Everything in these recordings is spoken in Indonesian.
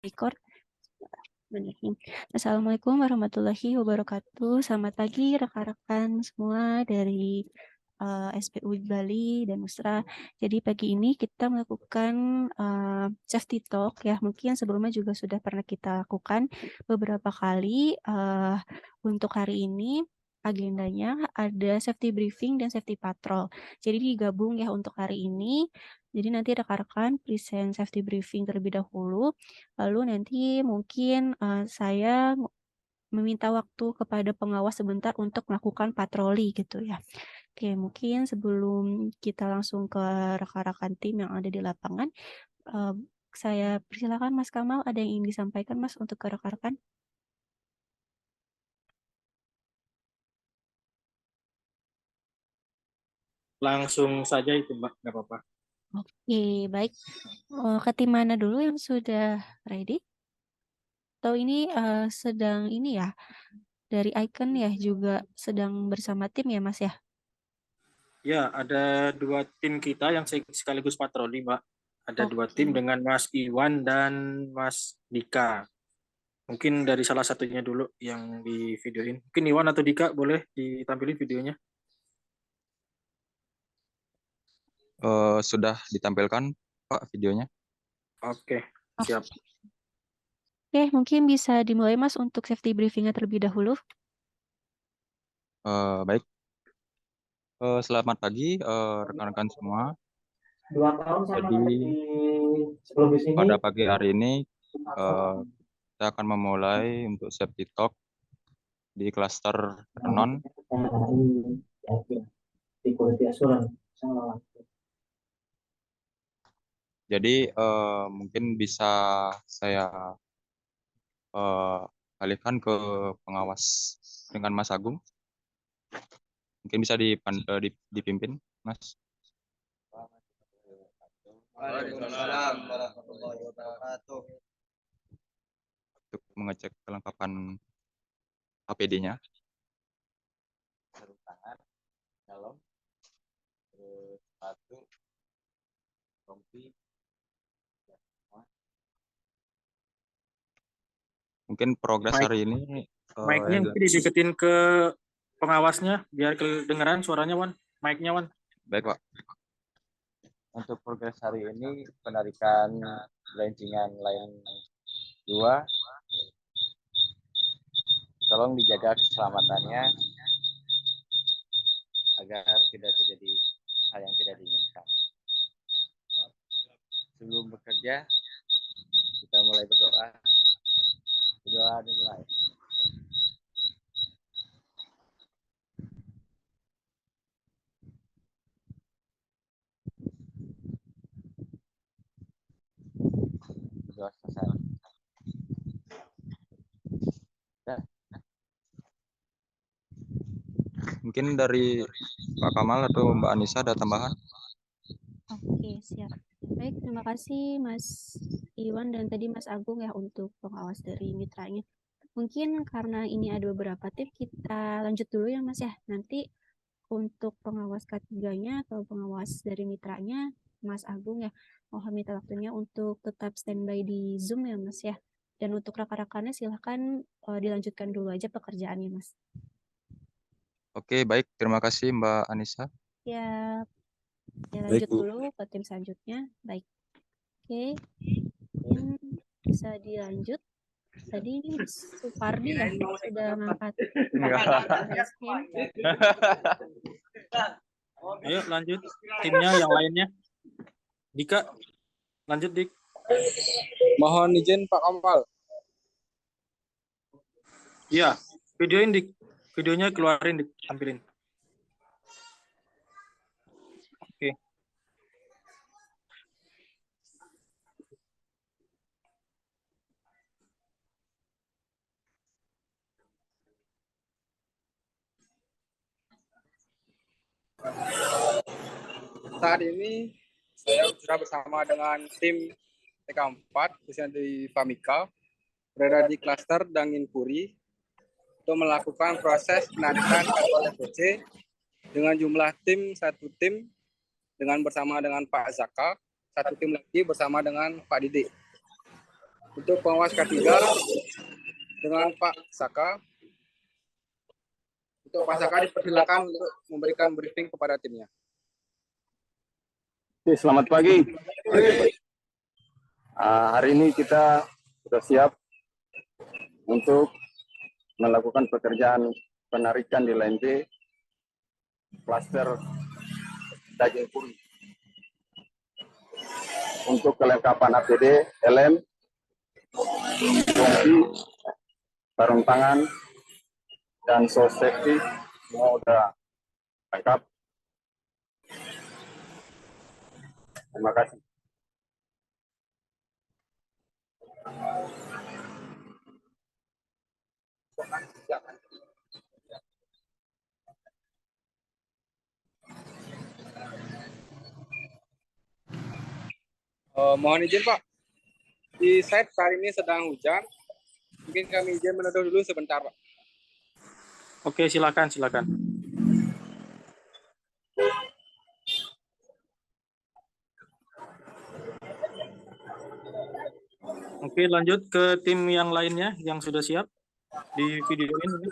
Record. Assalamualaikum warahmatullahi wabarakatuh. Selamat pagi rekan-rekan semua dari SPU Bali dan Musra. Jadi pagi ini kita melakukan safety talk ya. Mungkin sebelumnya juga sudah pernah kita lakukan beberapa kali. Untuk hari ini agendanya ada safety briefing dan safety patrol. Jadi digabung ya untuk hari ini. Jadi nanti rekan-rekan present safety briefing terlebih dahulu. Lalu nanti mungkin saya meminta waktu kepada pengawas sebentar untuk melakukan patroli gitu ya. Oke, mungkin sebelum kita langsung ke rekan-rekan tim yang ada di lapangan, saya persilakan Mas Kamal, ada yang ingin disampaikan Mas untuk ke rekan-rekan? Langsung saja itu Mbak, nggak apa-apa. Oke, baik. Ke tim mana dulu yang sudah ready? Atau ini sedang ini ya, dari Icon ya juga sedang bersama tim ya Mas ya? Ya, ada dua tim kita yang sekaligus patroli Mbak. Ada dua tim Oke. dengan Mas Iwan dan Mas Dika. Mungkin dari salah satunya dulu yang di videoin. Mungkin Iwan atau Dika boleh ditampilin videonya. Sudah ditampilkan Pak videonya. Oke, siap. Oke, mungkin bisa dimulai Mas untuk safety briefingnya terlebih dahulu. Baik. Selamat pagi rekan-rekan semua. 2 tahun sama Jadi sebelum di sini. pada pagi hari ini kita akan memulai untuk safety talk di klaster Renon. Jadi mungkin bisa saya alihkan ke pengawas dengan Mas Agung. Mungkin bisa dipimpin, Mas. Waalaikumsalam warahmatullahi wabarakatuh. Untuk mengecek kelengkapan APD-nya. Sarung tangan, helm, terus sepatu, rompi. Mungkin progres hari ini Mic-nya mungkin dideketin ke pengawasnya biar kedengeran suaranya Wan. Mic-nya Wan. Baik Pak. Untuk progres hari ini penarikan lancingan line 2, tolong dijaga keselamatannya agar tidak terjadi hal yang tidak diinginkan. Sebelum bekerja, kita mulai berdoa. Berdoa dimulai. Berdoa selesai. Mungkin dari Pak Kamal atau Mbak Anissa ada tambahan? Oke, siap. Baik, terima kasih Mas Iwan dan tadi Mas Agung ya untuk pengawas dari mitranya. Mungkin karena ini ada beberapa tim, kita lanjut dulu ya Mas ya. Nanti untuk pengawas ketiganya atau pengawas dari mitranya, Mas Agung ya, mohon minta waktunya untuk tetap standby di Zoom ya Mas ya. Dan untuk rekan-rekannya silahkan dilanjutkan dulu aja pekerjaannya Mas. Oke, baik. Terima kasih Mbak Anissa. Ya, lanjut dulu ke tim selanjutnya. Baik. Oke, mungkin bisa dilanjut. Tadi ini Supardi ya sudah ngangkat. Ayo lanjut timnya yang lainnya. Dika, lanjut Dik. Mohon izin Pak Kamal. Iya, videoin Dik. Videonya keluarin Dik, tampilin. Oke. Saat ini saya sudah bersama dengan tim TK4 khususnya di Famika berada di klaster Dangin Puri untuk melakukan proses penarikan kartu LPC dengan jumlah tim 1 tim dengan bersama dengan Pak Zaka, 1 tim lagi bersama dengan Pak Didik. Untuk pengawas K3 dengan Pak Saka. Untuk Pak Saka dipersilakan untuk memberikan briefing kepada timnya. Oke, selamat pagi. Hari ini kita sudah siap untuk melakukan pekerjaan penarikan di line B klaster daging puri. Untuk kelengkapan APD, helm, topi, sarung tangan, dan show safety semua sudah lengkap. Terima kasih. Mohon izin Pak, di site saat ini sedang hujan. Mungkin kami izin meneduh dulu sebentar Pak. Oke, silakan, silakan. Oke, lanjut ke tim yang lainnya yang sudah siap di video ini.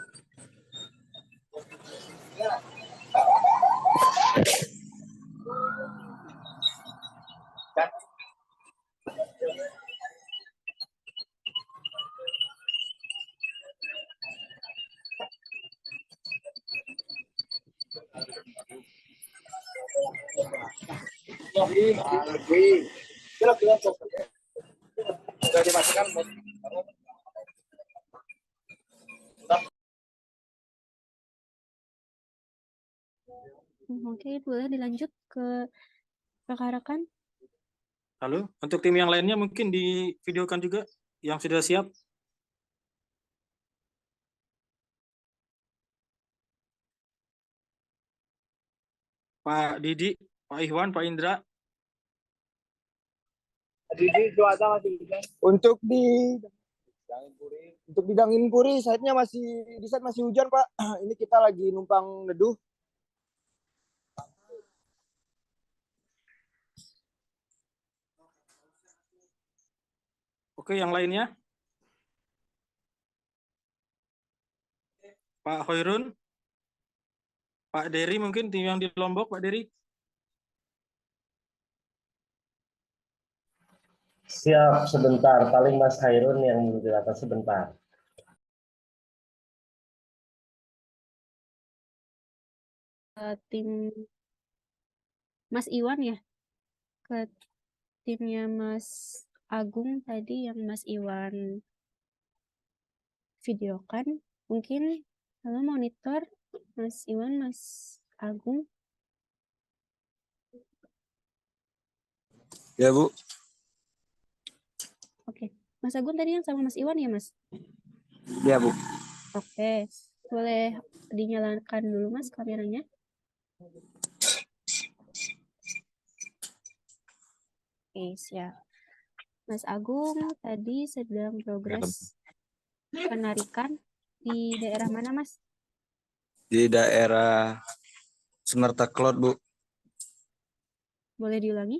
Sudah dimasukkan. Oke, boleh dilanjut ke rekan-rekan. Lalu untuk tim yang lainnya mungkin divideokan juga yang sudah siap. Pak Didi, Pak Ikhwan, Pak Indra. Untuk di Dangin Puri, site-nya di site masih hujan, Pak. Ini kita lagi numpang neduh. Oke, yang lainnya. Pak Hoirun, Pak Dery mungkin tim yang di Lombok, Pak Dery. Siap sebentar, paling Mas Hairun yang menjelaskan sebentar. Tim Mas Iwan ya, ke timnya Mas Agung tadi yang Mas Iwan videokan. Mungkin halo monitor Mas Iwan, Mas Agung. Ya, Bu. Oke, Mas Agung tadi yang sama Mas Iwan ya, Mas? Ya, Bu. Oke, boleh dinyalakan dulu Mas kameranya. Oke, siap. Mas Agung tadi sedang progres penarikan di daerah mana, Mas? Di daerah Semertaklot, Bu. Boleh diulangi?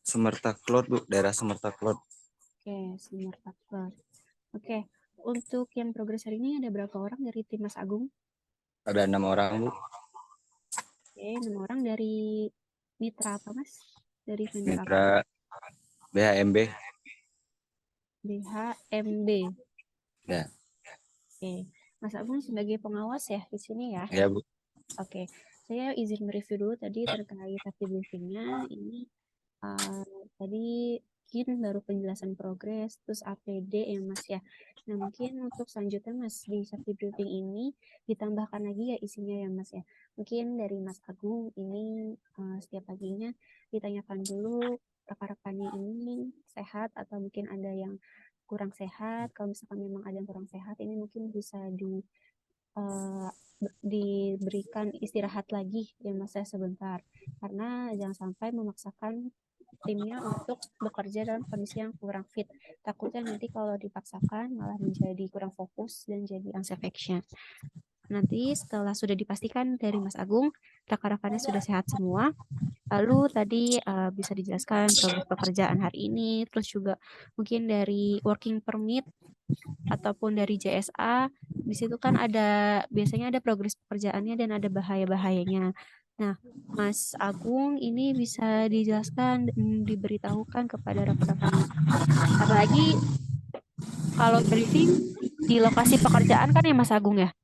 Semertaklot, Bu. Daerah Semertaklot. Oke, Semertaklot. Oke, untuk yang progres hari ini ada berapa orang dari tim Mas Agung? Ada 6 orang, Bu. Oke, 6 orang dari mitra apa, Mas? Dari vendor apa? Mitra BHMB. BHMB. Ya. Oke, Mas Agung sebagai pengawas ya di sini ya? Ya, Bu. Oke, saya izin mereview dulu tadi terkait active briefingnya. Ini tadi mungkin baru penjelasan progres, terus APD ya Mas ya. Nah mungkin untuk selanjutnya Mas di active briefing ini ditambahkan lagi ya isinya ya Mas ya. Mungkin dari Mas Agung ini setiap paginya ditanyakan dulu rekan-rekannya ini sehat atau mungkin ada yang kurang sehat. Kalau misalkan memang ada yang kurang sehat, ini mungkin bisa diberikan istirahat lagi ya Mas ya sebentar. Karena jangan sampai memaksakan timnya untuk bekerja dalam kondisi yang kurang fit. Takutnya nanti kalau dipaksakan malah menjadi kurang fokus dan jadi unsafe action. Nanti setelah sudah dipastikan dari Mas Agung, rekan-rekannya sudah sehat semua. Lalu tadi bisa dijelaskan progres pekerjaan hari ini, terus juga mungkin dari working permit ataupun dari JSA, di situ kan biasanya ada progres pekerjaannya dan ada bahaya-bahayanya. Nah, Mas Agung ini bisa dijelaskan dan diberitahukan kepada rekan-rekan. Apalagi kalau briefing di lokasi pekerjaan kan ya Mas Agung ya?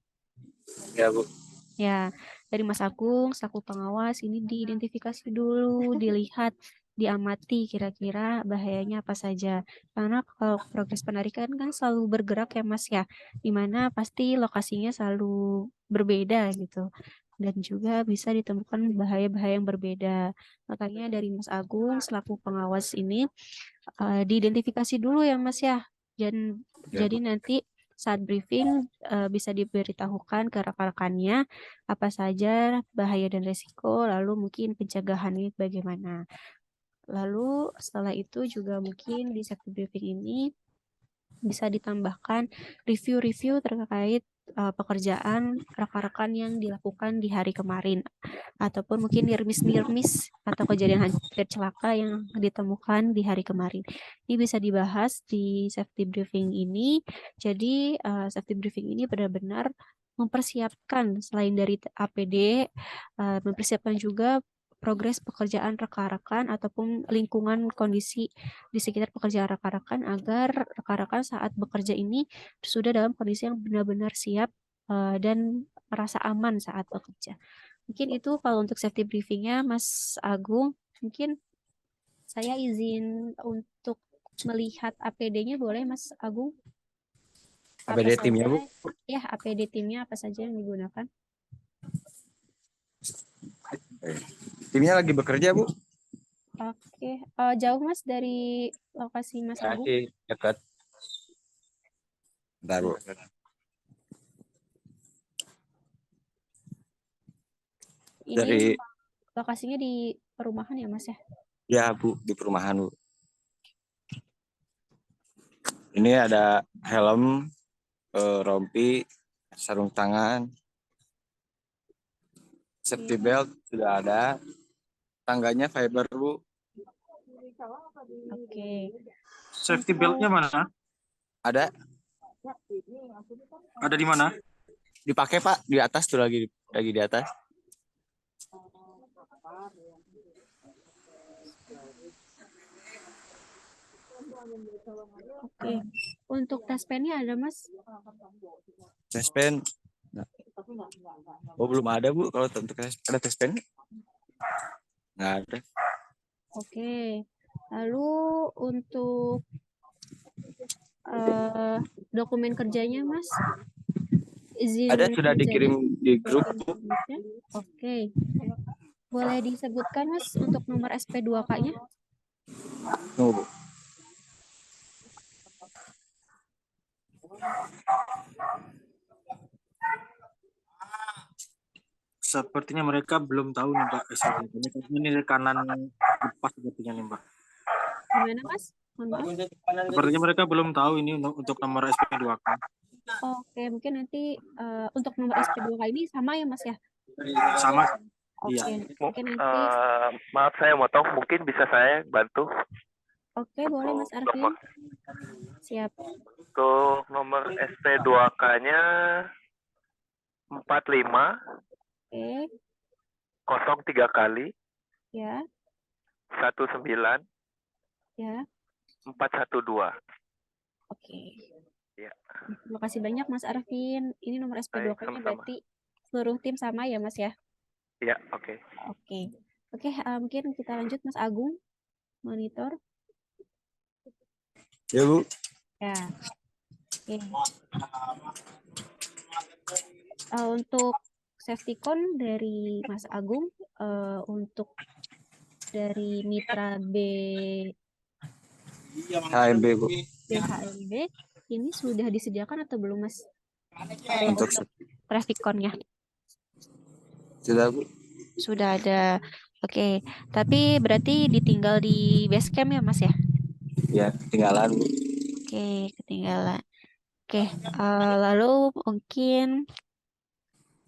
Ya, Bu. Ya, dari Mas Agung selaku pengawas ini diidentifikasi dulu, dilihat, diamati kira-kira bahayanya apa saja. Karena kalau progres penarikan kan selalu bergerak ya Mas ya, dimana pasti lokasinya selalu berbeda gitu. Dan juga bisa ditemukan bahaya-bahaya yang berbeda. Makanya dari Mas Agung selaku pengawas ini diidentifikasi dulu ya Mas ya. Dan Ya, jadi nanti saat briefing bisa diberitahukan ke rekan-rekannya apa saja bahaya dan resiko, lalu mungkin pencegahannya bagaimana. Lalu setelah itu juga mungkin di safety briefing ini bisa ditambahkan review-review terkait pekerjaan rekan-rekan yang dilakukan di hari kemarin ataupun mungkin nirmis-nirmis atau kejadian hampir celaka yang ditemukan di hari kemarin. Ini bisa dibahas di safety briefing ini. Jadi safety briefing ini benar-benar mempersiapkan selain dari APD, mempersiapkan juga progres pekerjaan rekan-rekan ataupun lingkungan kondisi di sekitar pekerjaan rekan-rekan agar rekan-rekan saat bekerja ini sudah dalam kondisi yang benar-benar siap dan merasa aman saat bekerja. Mungkin itu kalau untuk safety briefingnya Mas Agung. Mungkin saya izin untuk melihat APD-nya boleh Mas Agung? APD timnya, Bu? Ya, APD timnya apa saja yang digunakan? Timnya lagi bekerja, Bu? Oke, jauh Mas dari lokasi Mas Agung? Dekat. Bentar, Bu. Ini Dari lokasinya di perumahan ya Mas ya? Ya, Bu, di perumahan, Bu. Ini ada helm, rompi, sarung tangan, safety belt sudah ada, tangganya fiber, Bu. Oke. Safety beltnya mana? Ada Ada di mana? dipakai, Pak, di atas tuh lagi di atas. Oke. Untuk tas pennya ada Mas? Tes pen. Oh, belum ada, Bu. Kalau untuk ada tes pen? Nggak ada. Oke. Lalu untuk dokumen kerjanya Mas? Izin Ada, sudah kerjanya? dikirim di grup, Bu. Oke. Boleh disebutkan Mas untuk nomor SP2K-nya? Tunggu, Bu. Sepertinya mereka belum tahu nih Mbak SLB-nya. Ini rekanan lepas sepertinya nih Mbak. Gimana Mas? Mohon maaf. Sepertinya mereka belum tahu ini untuk nomor SP2K. Oke, mungkin nanti untuk nomor SP2K ini sama ya Mas ya? Sama. Oke, Iya. mungkin nanti. Maaf saya motong, mungkin bisa saya bantu Oke, boleh Mas Arvin. Siap. untuk nomor SP2K-nya 45 Oke, 03 kali ya, 19 ya. 412. Oke. Ya. Terima kasih banyak Mas Arvin. Ini nomor SP2K-nya sama-sama. berarti seluruh tim sama ya Mas ya? Ya, oke. Oke. Oke, mungkin kita lanjut Mas Agung. Monitor. Ya, Bu. Ya. Oke. Untuk safety con dari Mas Agung, untuk dari mitra HMB, Bu. BHMB, ini sudah disediakan atau belum Mas? Untuk Traffic con-nya? sudah, Bu. Sudah ada. Oke, tapi berarti ditinggal di base camp ya Mas ya? Ya, ketinggalan, Bu. Oke, ketinggalan. Oke, lalu mungkin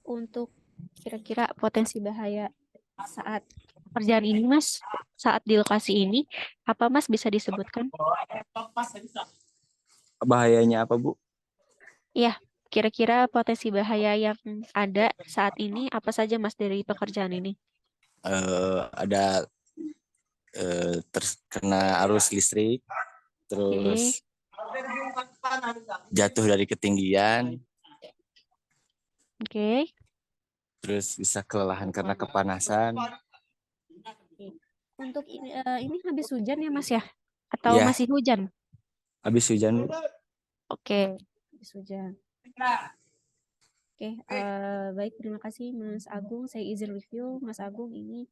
untuk kira-kira potensi bahaya saat pekerjaan ini, Mas, saat di lokasi ini, apa Mas bisa disebutkan? Bahayanya apa, Bu? Iya, kira-kira potensi bahaya yang ada saat ini apa saja Mas dari pekerjaan ini? Ada terkena arus listrik, Oke, terus jatuh dari ketinggian, oke. terus bisa kelelahan karena kepanasan. Untuk ini habis hujan ya Mas ya? Atau Ya, masih hujan? habis hujan, Bu. Oke, habis hujan. Oke, baik, terima kasih Mas Agung. Saya izin review, Mas Agung ini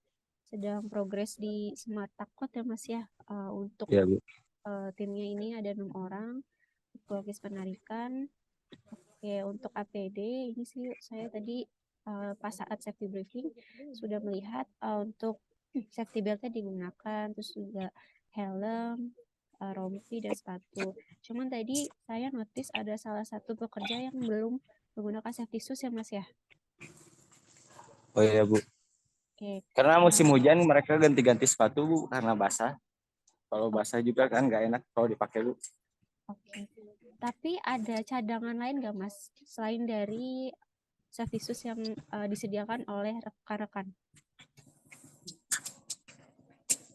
sedang progres di Smart Takot ya Mas ya. Untuk Ya, Bu. timnya ini ada 6 orang, psikologis penarikan. Oke, untuk APD ini sih saya tadi pas saat safety briefing sudah melihat untuk safety beltnya digunakan, terus juga helm, rompi dan sepatu. Cuman tadi saya notice ada salah satu pekerja yang belum menggunakan safety shoes ya Mas ya. Oh iya, Bu. Oke, Karena musim hujan mereka ganti-ganti sepatu, Bu, karena basah. Kalau basah juga kan nggak enak kalau dipakai, Bu. oke. Tapi ada cadangan lain nggak Mas selain dari safety shoes yang disediakan oleh rekan-rekan?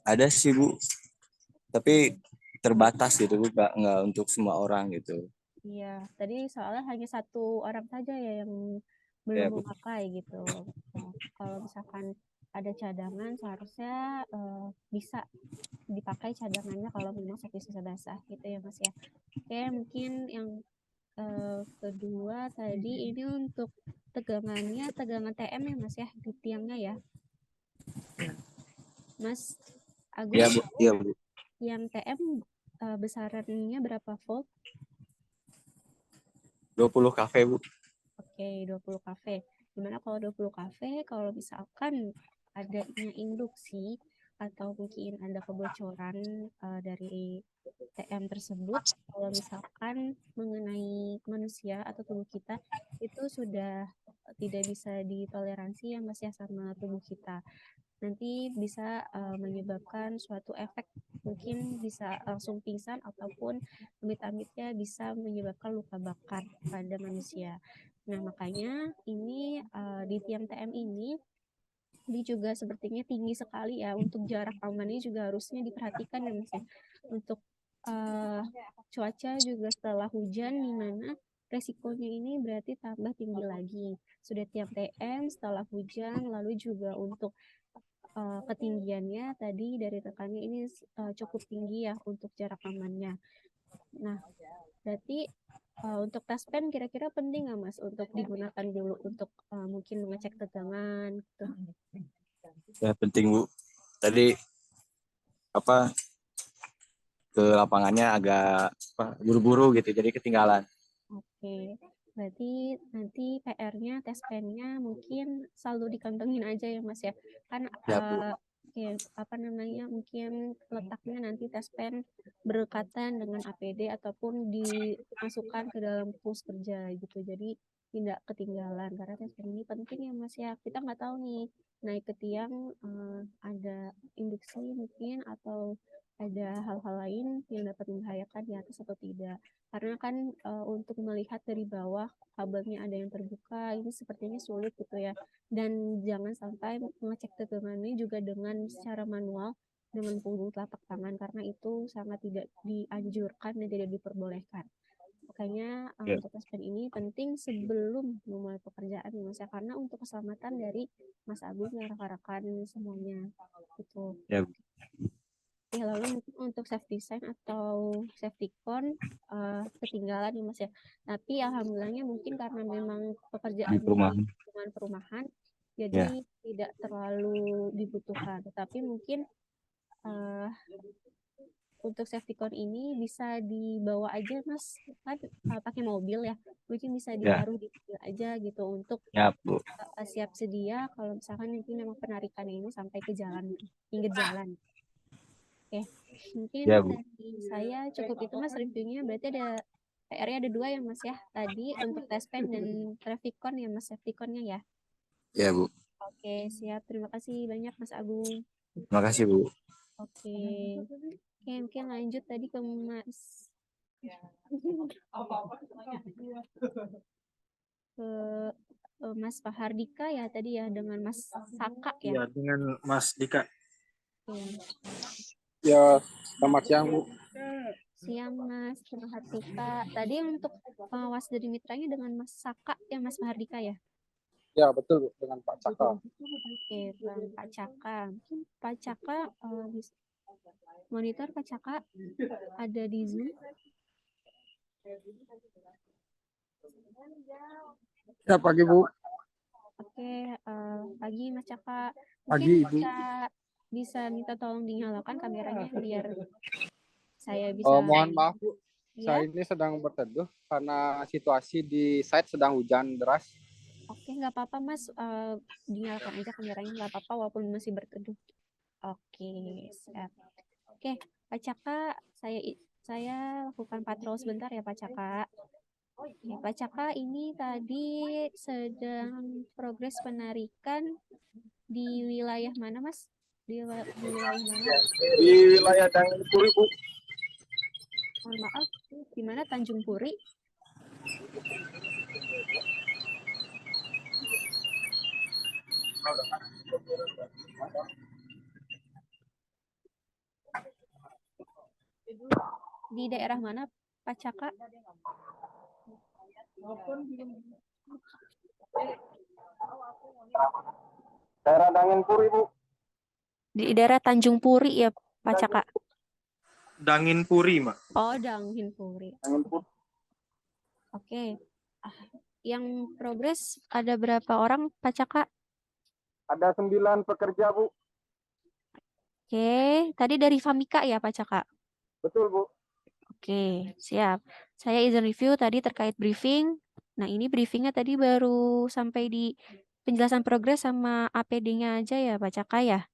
Ada sih, Bu. Tapi terbatas gitu, Bu. Nggak untuk semua orang gitu. Iya, tadi soalnya hanya satu orang saja ya yang belum Ya, Bu. memakai gitu. Nah, kalau misalkan ada cadangan seharusnya bisa dipakai cadangannya kalau memang sakit susah basah gitu ya Mas ya. Oke, mungkin yang kedua tadi ini untuk tegangannya, tegangan TM ya Mas ya di tiangnya ya. Mas Agung Iya, Bu. tahu Iya, Bu. yang TM besarannya berapa volt? 20 kafe, Bu. Oke, 20 kafe. Gimana kalau 20 kafe, kalau misalkan adanya induksi atau mungkin ada kebocoran dari TM tersebut, kalau misalkan mengenai manusia atau tubuh kita, itu sudah tidak bisa ditoleransi ya Mas ya sama tubuh kita. Nanti bisa menyebabkan suatu efek, mungkin bisa langsung pingsan ataupun amit-amitnya bisa menyebabkan luka bakar pada manusia. Nah, makanya ini di tiang TM ini juga sepertinya tinggi sekali ya. Untuk jarak amannya juga harusnya diperhatikan ya Mas ya. Untuk cuaca juga setelah hujan, di mana resikonya ini berarti tambah tinggi lagi. Sudah tiang TM setelah hujan, lalu juga untuk ketinggiannya tadi dari rekannya ini cukup tinggi ya untuk jarak amannya. Nah, berarti untuk taspen kira-kira penting nggak Mas untuk digunakan dulu untuk mungkin mengecek tegangan gitu? Ya, penting, Bu. Tadi apa ke lapangannya agak buru-buru gitu, jadi ketinggalan. Oke, berarti nanti PR-nya, taspennya mungkin selalu dikantongin aja ya Mas ya. Kan Ya, Bu. apa namanya, mungkin letaknya nanti taspen berdekatan dengan APD ataupun dimasukkan ke dalam pus kerja gitu. Jadi tidak ketinggalan karena taspen ini penting ya Mas ya. Kita nggak tahu nih naik ke tiang ada induksi mungkin atau ada hal-hal lain yang dapat membahayakan di atas atau tidak. Karena kan untuk melihat dari bawah kabelnya ada yang terbuka ini sepertinya sulit gitu ya. Dan jangan sampai mengecek tegangannya juga dengan secara manual dengan punggung telapak tangan karena itu sangat tidak dianjurkan dan tidak diperbolehkan. Makanya Ya. untuk taspen ini penting sebelum memulai pekerjaan ya Mas ya, karena untuk keselamatan dari Mas Agung dan rekan-rekan semuanya gitu. Ya, Bu. Ya, lalu mungkin untuk safety sign atau safety cone ketinggalan ya Mas ya. Tapi alhamdulillahnya mungkin karena memang Di pekerjaannya di perumahan. lingkungan perumahan, Ya. jadi tidak terlalu dibutuhkan. Tetapi mungkin untuk safety cone ini bisa dibawa aja Mas, kan pakai mobil ya. Mungkin bisa Ya. ditaruh di mobil aja gitu untuk Ya, Bu. siap sedia kalau misalkan nanti memang penarikan ini sampai ke jalan, pinggir jalan. Oke, mungkin Ya, Bu. dari saya cukup itu Mas reviewnya. Berarti ada PR-nya ada 2 ya Mas ya. Tadi untuk tes pen dan Traficon ya Mas, Safetycon-nya ya. Ya, Bu. Oke, siap. Terima kasih banyak Mas Agung. Terima kasih, Bu. Oke. Oke, mungkin lanjut tadi ke Mas ke Mas Fahardika ya tadi ya dengan Mas Saka ya. Ya, dengan Mas Dika. Oke. Ya, selamat siang Bu. Siang Mas Fahardika. Tadi untuk pengawas dari mitranya dengan Mas Saka ya Mas Fahardika ya. Ya betul Bu, dengan Pak Caka. Oke, Bang Pak Caka. Mungkin Pak Caka monitor Pak Caka ada di Zoom. Ya pagi Bu. Oke, pagi Mas Caka. Pagi Mungkin Ibu. bisa minta tolong dinyalakan kameranya biar saya bisa. Mohon maaf Bu, Ya. saya ini sedang berteduh karena situasi di site sedang hujan deras. Oke, nggak apa-apa Mas, dinyalakan aja kameranya nggak apa-apa walaupun masih berteduh. Oke, siap. Oke, Pak Caka, saya lakukan patrol sebentar ya Pak Caka. Ya, Pak Caka ini tadi sedang progres penarikan di wilayah mana Mas? Di wilayah mana? Di wilayah Dangin Puri Bu. Mohon maaf, di mana Tanjung Puri? Di daerah mana Pak Caka? Daerah Dangin Puri Bu. Di daerah Tanjung Puri ya Pak Caka? Dangin Puri, Mbak. Oh, Dangin Puri. Dangin Puri. Oke. Yang progres ada berapa orang Pak Caka? Ada 9 pekerja Bu. Oke, tadi dari Famika ya Pak Caka? Betul Bu. Oke, siap. Saya izin review tadi terkait briefing. Nah, ini briefingnya tadi baru sampai di penjelasan progres sama APD-nya aja ya Pak Caka ya?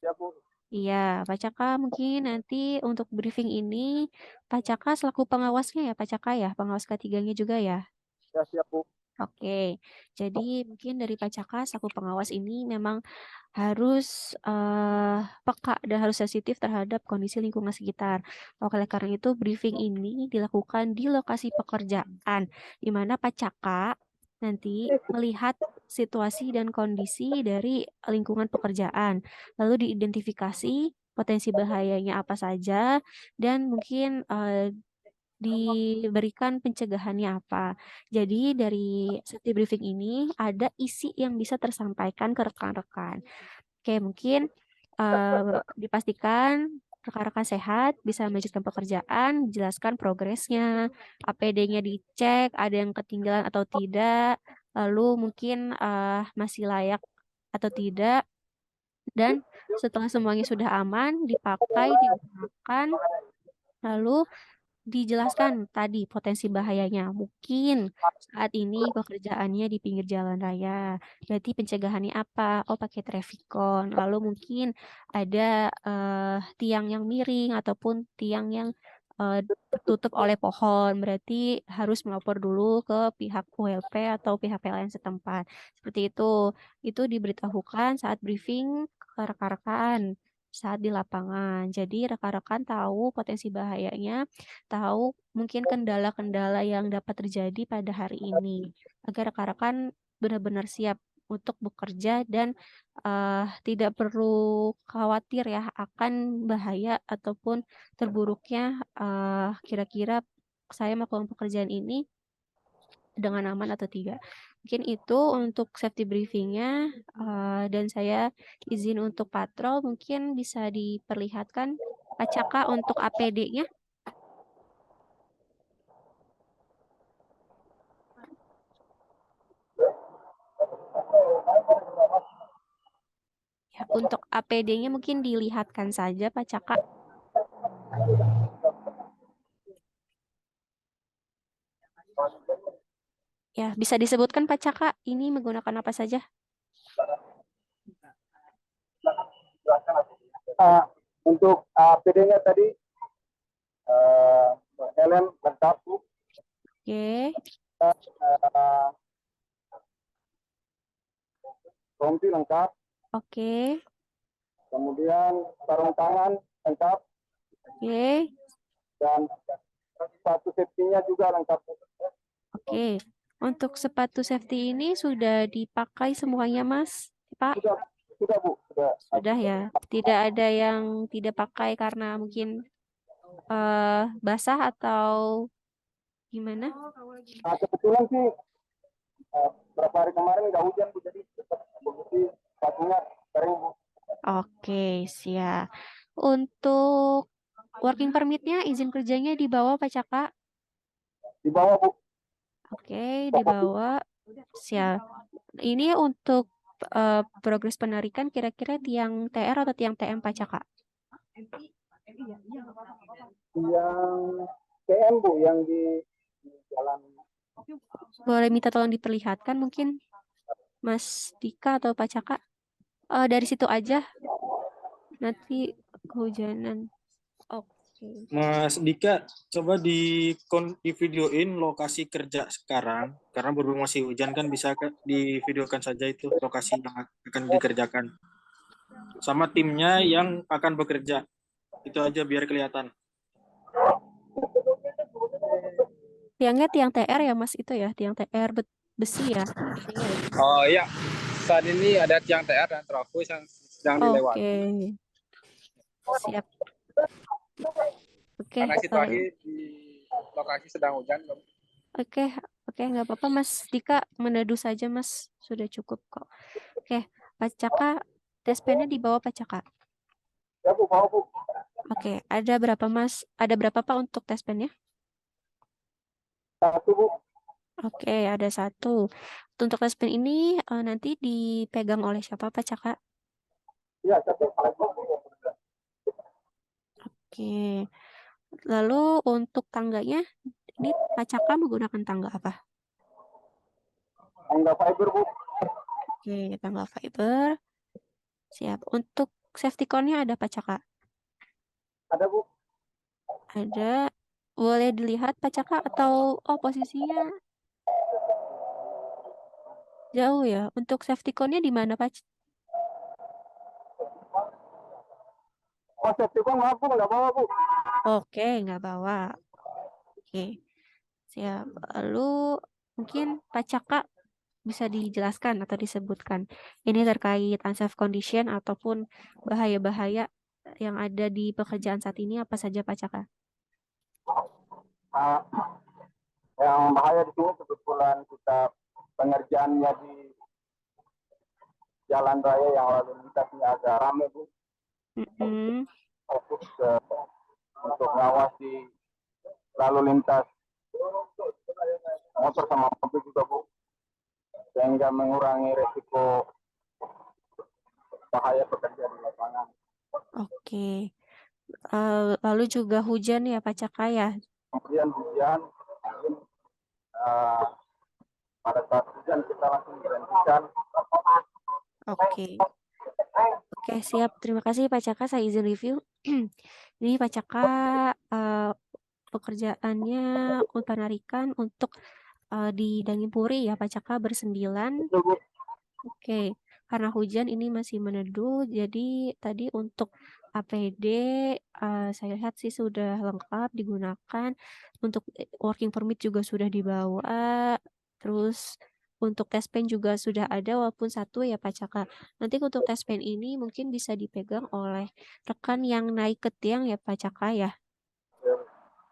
Ya Bu. Iya, Pak Caka mungkin nanti untuk briefing ini Pak Caka selaku pengawasnya ya Pak Caka ya, pengawas ketiganya juga ya. Ya siap Bu. Oke, jadi mungkin dari Pak Caka selaku pengawas ini memang harus peka dan harus sensitif terhadap kondisi lingkungan sekitar. Oleh karena itu briefing ini dilakukan di lokasi pekerjaan, di mana Pak Caka nanti melihat situasi dan kondisi dari lingkungan pekerjaan, lalu diidentifikasi potensi bahayanya apa saja, dan mungkin diberikan pencegahannya apa. Jadi dari safety briefing ini ada isi yang bisa tersampaikan ke rekan-rekan. Oke, mungkin dipastikan rekan-rekan sehat bisa melanjutkan pekerjaan, dijelaskan progresnya, APD-nya dicek, ada yang ketinggalan atau tidak, lalu mungkin masih layak atau tidak, dan setelah semuanya sudah aman, dipakai, digunakan, lalu dijelaskan tadi potensi bahayanya. Mungkin saat ini pekerjaannya di pinggir jalan raya. Berarti pencegahannya apa? Oh, pakai Traficon. Lalu mungkin ada tiang yang miring ataupun tiang yang tertutup oleh pohon. Berarti harus melapor dulu ke pihak ULP atau pihak PLN setempat. Seperti itu. Itu diberitahukan saat briefing ke rekan-rekan saat di lapangan. Jadi rekan-rekan tahu potensi bahayanya, tahu mungkin kendala-kendala yang dapat terjadi pada hari ini, agar rekan-rekan benar-benar siap untuk bekerja dan tidak perlu khawatir ya akan bahaya ataupun terburuknya kira-kira saya melakukan pekerjaan ini dengan aman atau tidak. Mungkin itu untuk safety briefingnya, dan saya izin untuk patrol, mungkin bisa diperlihatkan Pak Caka untuk APD-nya. Ya, untuk APD-nya mungkin dilihatkan saja Pak Caka. Ya, bisa disebutkan Pak Caka ini menggunakan apa saja? Untuk APD-nya tadi helm lengkap Bu. Oke. Rompi lengkap, Oke. kemudian sarung tangan lengkap, Oke. dan sepatu safety-nya juga lengkap. Oke. Untuk sepatu safety ini sudah dipakai semuanya, Mas? Pak? Sudah Bu, sudah. Sudah ya. Tidak ada yang tidak pakai karena mungkin basah atau gimana? Nah, kebetulan sih beberapa hari kemarin nggak hujan Bu, jadi tetap begitu sepatunya kering Bu. Oke, siap. Untuk working permit-nya, izin kerjanya dibawa Pak Caka? Di bawah Bu. Oke, dibawa. Siap. Ini untuk progres penarikan kira-kira tiang TR atau tiang TM Pak Caka? Yang TM Bu, yang di jalan. Boleh minta tolong diperlihatkan mungkin Mas Dika atau Pak Caka? Dari situ aja. Nanti kehujanan. Oke. Mas Dika, coba di videoin lokasi kerja sekarang, karena berhubung masih hujan kan bisa di videokan saja itu lokasi yang akan dikerjakan. Sama timnya yang akan bekerja. Itu aja biar kelihatan. Tiangnya tiang TR ya Mas itu ya, tiang TR besi ya. Oh iya, saat ini ada tiang TR dan trafo yang sedang dilewati. Oke. Siap. Oke. Karena situasi di lokasi sedang hujan. Oke, nggak apa-apa Mas Dika, menadu saja Mas, sudah cukup kok. Oke, Pak Caka, tes pennya di bawah Pak Caka. Ya Bu, bawa Bu. Oke, ada berapa Mas? Ada berapa Pak untuk tes pennya? 1 Bu. Oke, ada 1. Untuk tes pen ini nanti dipegang oleh siapa Pak Caka? Iya, 1. Oke, lalu untuk tangganya, ini Pak Caka menggunakan tangga apa? Tangga fiber Bu. Oke, tangga fiber. Siap. Untuk safety cone-nya ada Pak Caka? Ada Bu. Ada. Boleh dilihat Pak Caka atau posisinya jauh ya? Untuk safety cone-nya di mana Pak? Oh, safety cone maaf Bu, nggak bawa Bu. Oke, nggak bawa. Oke, siap. Lalu mungkin Pak Caka bisa dijelaskan atau disebutkan ini terkait unsafe condition ataupun bahaya-bahaya yang ada di pekerjaan saat ini apa saja Pak Caka? Nah, yang bahaya di sini kebetulan kita pengerjaannya di jalan raya yang lalu lintasnya agak ramai Bu. Fokus untuk mengawasi lalu lintas motor sama mobil juga Bu, sehingga mengurangi resiko bahaya pekerja di lapangan. Oke. Lalu juga hujan ya Pak Caka ya? Kemudian hujan, pada saat hujan kita langsung berhentikan. Oke, siap. Terima kasih Pak Caka, saya izin review. Ini Pak Caka pekerjaannya penarikan untuk di Dangimpuri ya Pak Caka bersembilan. Oke, karena hujan ini masih meneduh, jadi tadi untuk APD saya lihat sih sudah lengkap digunakan. Untuk working permit juga sudah dibawa. Terus untuk tes pen juga sudah ada walaupun 1 ya Pak Caka. Nanti untuk tes pen ini mungkin bisa dipegang oleh rekan yang naik ke tiang ya Pak Caka ya.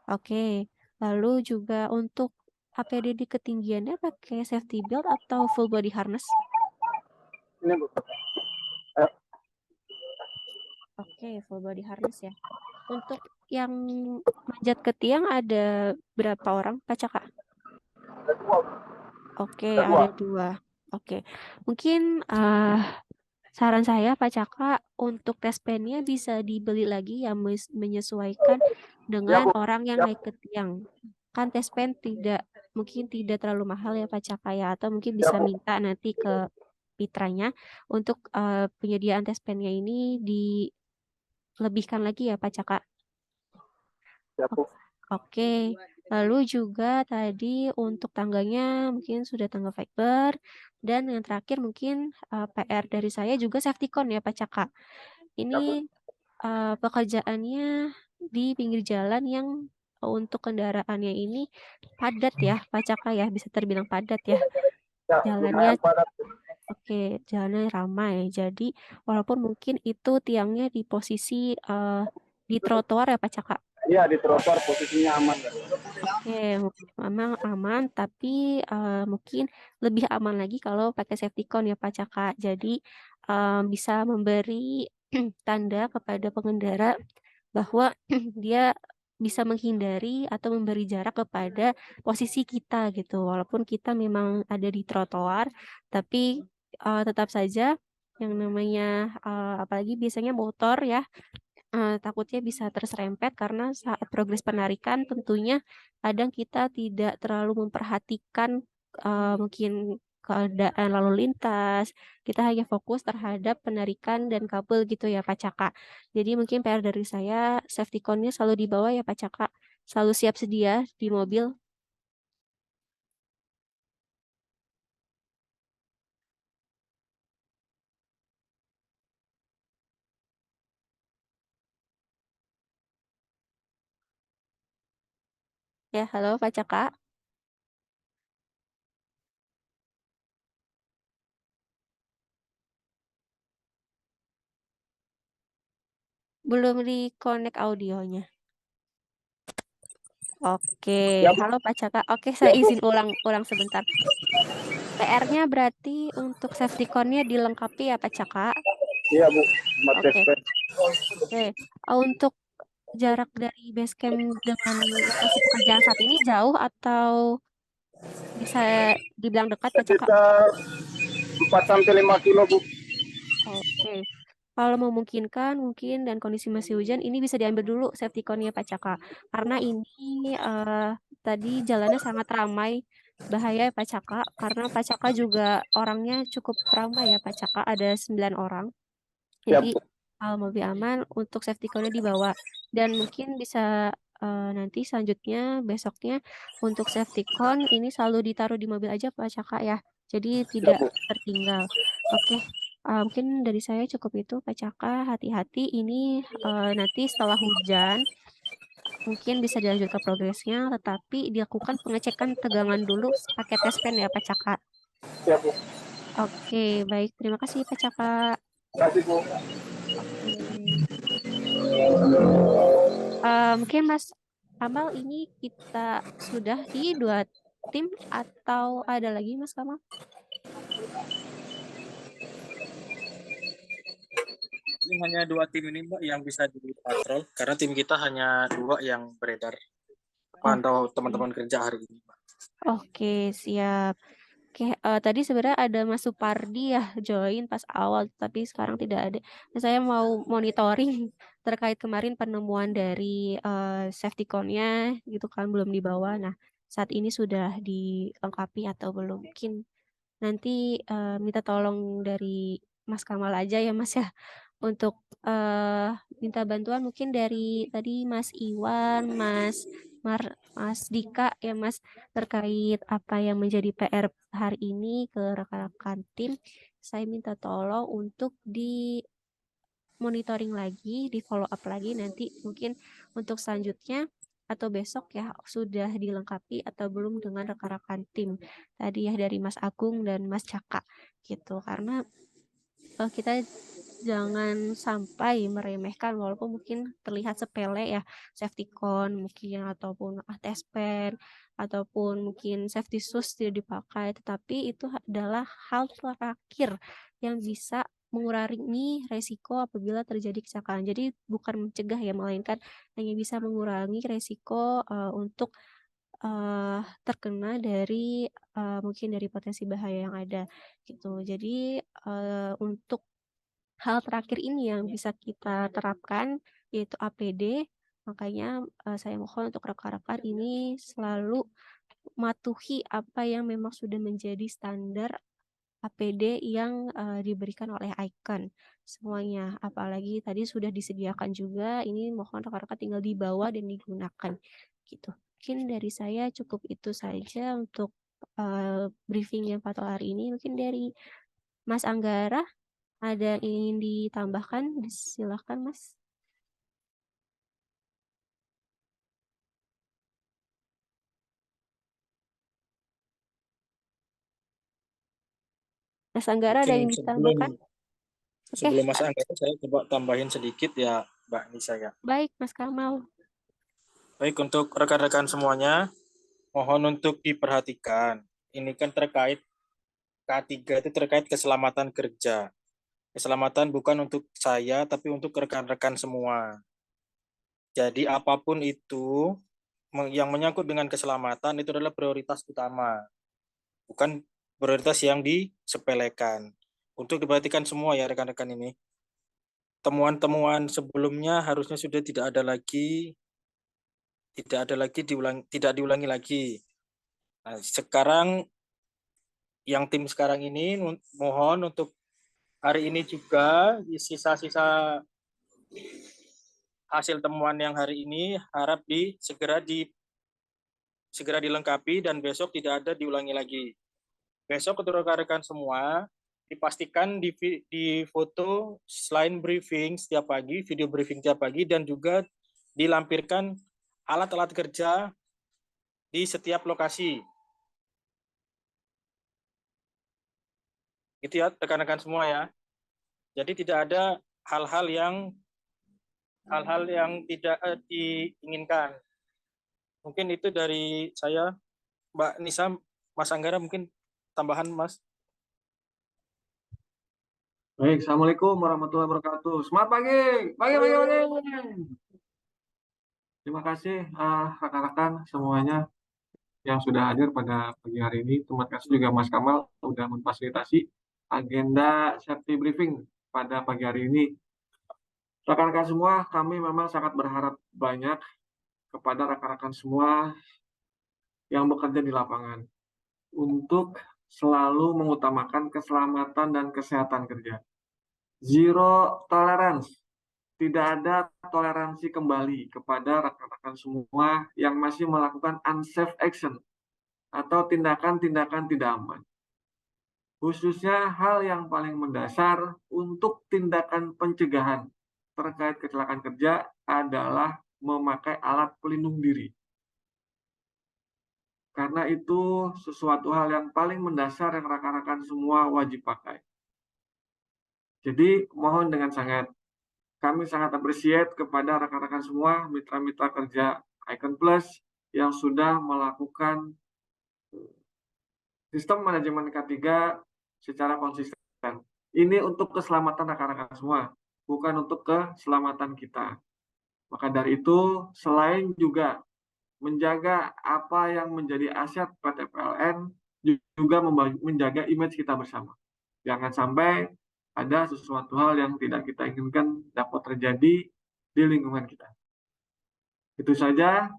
Oke, lalu juga untuk APD di ketinggiannya pakai safety belt atau full body harness? Ini Bu. Oke, full body harness ya. Untuk yang manjat ke tiang ada berapa orang Pak Caka? Ada 2. Oke, ada 2. Oke, mungkin saran saya Pak Caka untuk tes pennya bisa dibeli lagi yang menyesuaikan dengan orang yang naik ke tiang. Kan tes pen mungkin tidak terlalu mahal ya Pak Caka ya, atau mungkin bisa minta nanti ke mitranya untuk penyediaan tes pennya ini dilebihkan lagi ya Pak Caka. Oke, Lalu juga tadi untuk tangganya mungkin sudah tangga fiber. Dan yang terakhir mungkin PR dari saya juga safety cone ya Pak Caka. Ini pekerjaannya di pinggir jalan yang untuk kendaraannya ini padat ya Pak Caka ya, bisa terbilang padat ya. Ya, Jalannya lumayan padat. Oke, jalannya ramai. Jadi, walaupun mungkin itu tiangnya di posisi di trotoar ya Pak Caka. Iya, di trotoar posisinya aman. Oke, memang aman, tapi mungkin lebih aman lagi kalau pakai safety cone ya Pak Caka. Jadi, bisa memberi tanda kepada pengendara bahwa dia bisa menghindari atau memberi jarak kepada posisi kita gitu. Walaupun kita memang ada di trotoar, tapi tetap saja yang namanya apalagi biasanya motor ya, takutnya bisa terserempet karena saat progres penarikan tentunya kadang kita tidak terlalu memperhatikan mungkin keadaan lalu lintas. Kita hanya fokus terhadap penarikan dan kabel gitu ya Pak Caka. Jadi mungkin PR dari saya safety cone-nya selalu dibawa ya Pak Caka. Selalu siap sedia di mobil. Ya, halo Pak Caka. Belum di-connect audionya. Oke, Ya, Bu. halo Pak Caka. Oke, saya izin ulang sebentar. PR-nya berarti untuk safety cone-nya dilengkapi ya Pak Caka. Iya, Bu. Oke. Oke. Untuk jarak dari base camp dengan lokasi pekerjaan saat ini jauh atau bisa dibilang dekat Pak Caka? Sekitar 4 sampai 5 kilo, Bu. Oke. Kalau memungkinkan mungkin dan kondisi masih hujan ini bisa diambil dulu safety cone-nya Pak Caka. Karena ini tadi jalannya sangat ramai. Bahaya ya Pak Caka karena Pak Caka juga orangnya cukup ramai ya Pak Caka, ada 9 orang. Ya, Jadi Bu. lebih aman untuk safety cone-nya dibawa. Dan mungkin bisa nanti selanjutnya besoknya untuk safety cone ini selalu ditaruh di mobil aja Pak Caka ya. Jadi Ya, tidak Bu. tertinggal. Oke, mungkin dari saya cukup itu Pak Caka. Hati-hati ini nanti setelah hujan mungkin bisa dilanjut ke progresnya, tetapi dilakukan pengecekan tegangan dulu pakai tes pen ya Pak Caka. Ya, Bu. Oke, baik. Terima kasih Pak Caka. Terima kasih, Bu. Mungkin Mas Kamal ini kita sudah di 2 tim atau ada lagi Mas Kamal? Ini hanya 2 tim ini Mbak yang bisa dipatrol karena tim kita hanya 2 yang beredar pantau teman-teman kerja hari ini Mbak. Oke, siap. Oke, tadi sebenarnya ada Mas Supardi ya join pas awal, tapi sekarang tidak ada. Nah, saya mau monitoring terkait kemarin penemuan dari safety cone-nya gitu kan belum dibawa. Nah, saat ini sudah dilengkapi atau belum? Mungkin nanti minta tolong dari Mas Kamal aja ya Mas ya untuk minta bantuan mungkin dari tadi Mas Iwan, Mas Dika ya Mas terkait apa yang menjadi PR hari ini ke rekan-rekan tim. Saya minta tolong untuk di monitoring lagi, di follow up lagi nanti mungkin untuk selanjutnya atau besok ya sudah dilengkapi atau belum dengan rekan-rekan tim tadi ya dari Mas Agung dan Mas Caka gitu karena kita jangan sampai meremehkan walaupun mungkin terlihat sepele ya safety cone mungkin ataupun tes pen ataupun mungkin safety shoes tidak dipakai tetapi itu adalah hal terakhir yang bisa mengurangi resiko apabila terjadi kecelakaan. Jadi bukan mencegah ya melainkan hanya bisa mengurangi resiko untuk terkena dari mungkin dari potensi bahaya yang ada gitu. Jadi untuk hal terakhir ini yang bisa kita terapkan yaitu APD. Makanya saya mohon untuk rekan-rekan ini selalu mematuhi apa yang memang sudah menjadi standar APD yang diberikan oleh Icon semuanya. Apalagi tadi sudah disediakan juga, ini mohon rekan-rekan tinggal dibawa dan digunakan gitu. mungkin dari saya cukup itu saja untuk briefing yang patol hari ini. Mungkin dari Mas Anggara ada yang ingin ditambahkan? Silakan, Mas. Mas Anggara ada yang Mungkin ditambahkan? Oke, sebelum Mas Anggara saya coba tambahin sedikit ya Mbak Nisa ya. baik Mas Kamal. Baik, untuk rekan-rekan semuanya, mohon untuk diperhatikan. Ini kan terkait K3 itu terkait keselamatan kerja. Keselamatan bukan untuk saya, tapi untuk rekan-rekan semua. Jadi apapun itu yang menyangkut dengan keselamatan itu adalah prioritas utama. Bukan prioritas yang disepelekan. Untuk diperhatikan semua ya rekan-rekan ini. Temuan-temuan sebelumnya harusnya sudah tidak ada lagi diulangi lagi. Nah, sekarang yang tim sekarang ini mohon untuk hari ini juga sisa-sisa hasil temuan yang hari ini harap segera dilengkapi dan besok tidak ada diulangi lagi. Besok untuk rekan-rekan semua dipastikan di foto selain briefing setiap pagi, video briefing setiap pagi, dan juga dilampirkan alat-alat kerja di setiap lokasi. Itu ya rekan-rekan semua ya. Jadi tidak ada hal-hal yang tidak diinginkan. Mungkin itu dari saya, Mbak Nisa. Mas Anggara mungkin tambahan Mas. Baik, Assalamualaikum warahmatullahi wabarakatuh. Semangat pagi, pagi. Terima kasih rekan-rekan semuanya yang sudah hadir pada pagi hari ini. Terima kasih juga Mas Kamal sudah memfasilitasi agenda safety briefing pada pagi hari ini. Rekan-rekan semua, kami memang sangat berharap banyak kepada rekan-rekan semua yang bekerja di lapangan untuk selalu mengutamakan keselamatan dan kesehatan kerja. Zero tolerance. Tidak ada toleransi kembali kepada rekan-rekan semua yang masih melakukan unsafe action atau tindakan-tindakan tidak aman. Khususnya hal yang paling mendasar untuk tindakan pencegahan terkait kecelakaan kerja adalah memakai alat pelindung diri. Karena itu sesuatu hal yang paling mendasar yang rekan-rekan semua wajib pakai. Jadi mohon dengan sangat, kami sangat appreciate kepada rekan-rekan semua, mitra-mitra kerja Icon Plus yang sudah melakukan sistem manajemen K3 secara konsisten. Ini untuk keselamatan rekan-rekan semua, bukan untuk keselamatan kita. Maka dari itu, selain juga menjaga apa yang menjadi aset PT PLN, juga menjaga image kita bersama. Jangan sampai ada sesuatu hal yang tidak kita inginkan dapat terjadi di lingkungan kita. Itu saja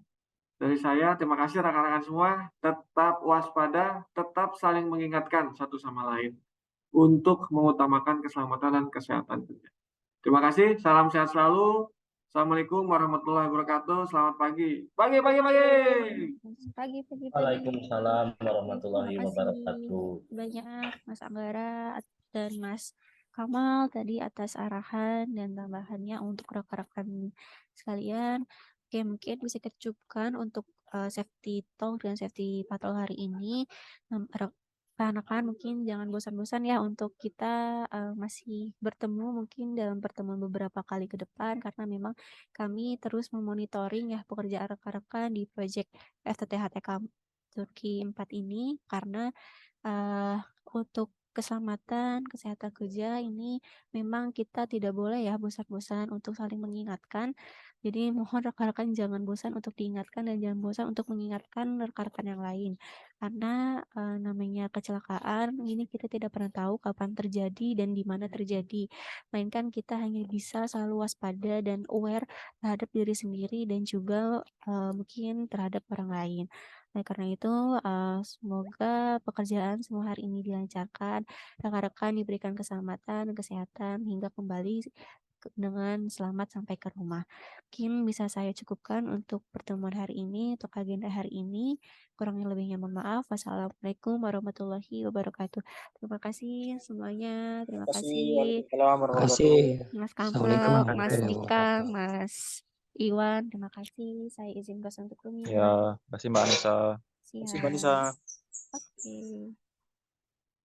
dari saya. Terima kasih rekan-rekan semua. Tetap waspada, tetap saling mengingatkan satu sama lain untuk mengutamakan keselamatan dan kesehatan kerja. Terima kasih. Salam sehat selalu. Assalamualaikum warahmatullahi wabarakatuh. Selamat pagi. Pagi. Pagi. Waalaikumsalam warahmatullahi Terima kasih wabarakatuh. banyak Mas Anggara dan Mas Kamal tadi atas arahan dan tambahannya untuk rekan-rekan sekalian. Oke, mungkin bisa kita untuk safety talk dan safety patrol hari ini. Rekan-rekan mungkin jangan bosan-bosan ya untuk kita masih bertemu mungkin dalam pertemuan beberapa kali ke depan, karena memang kami terus memonitoring ya pekerjaan rekan-rekan di proyek FTTH Turki 4 ini, karena untuk keselamatan, kesehatan kerja ini memang kita tidak boleh ya bosan-bosan untuk saling mengingatkan. Jadi mohon rekan-rekan jangan bosan untuk diingatkan dan jangan bosan untuk mengingatkan rekan-rekan yang lain. Karena namanya kecelakaan ini kita tidak pernah tahu kapan terjadi dan di mana terjadi. Melainkan kita hanya bisa selalu waspada dan aware terhadap diri sendiri dan juga mungkin terhadap orang lain. Oleh karena itu, semoga pekerjaan semua hari ini dilancarkan, rekan-rekan diberikan keselamatan dan kesehatan hingga kembali dengan selamat sampai ke rumah. Mungkin bisa saya cukupkan untuk pertemuan hari ini, untuk agenda hari ini. Kurangnya lebihnya mohon maaf. Wassalamualaikum warahmatullahi wabarakatuh. Terima kasih semuanya. Terima kasih Waalaikumsalam warahmatullahi wabarakatuh. Mas Assalamualaikum Kampel, Mas warahmatullahi Dika, wabarakatuh. Mas Iwan. Terima kasih. Saya izin kos untuk Ya, Rumi. kasih Mbak Anissa. Terima kasih, Mbak Nisa. Siap. Oke.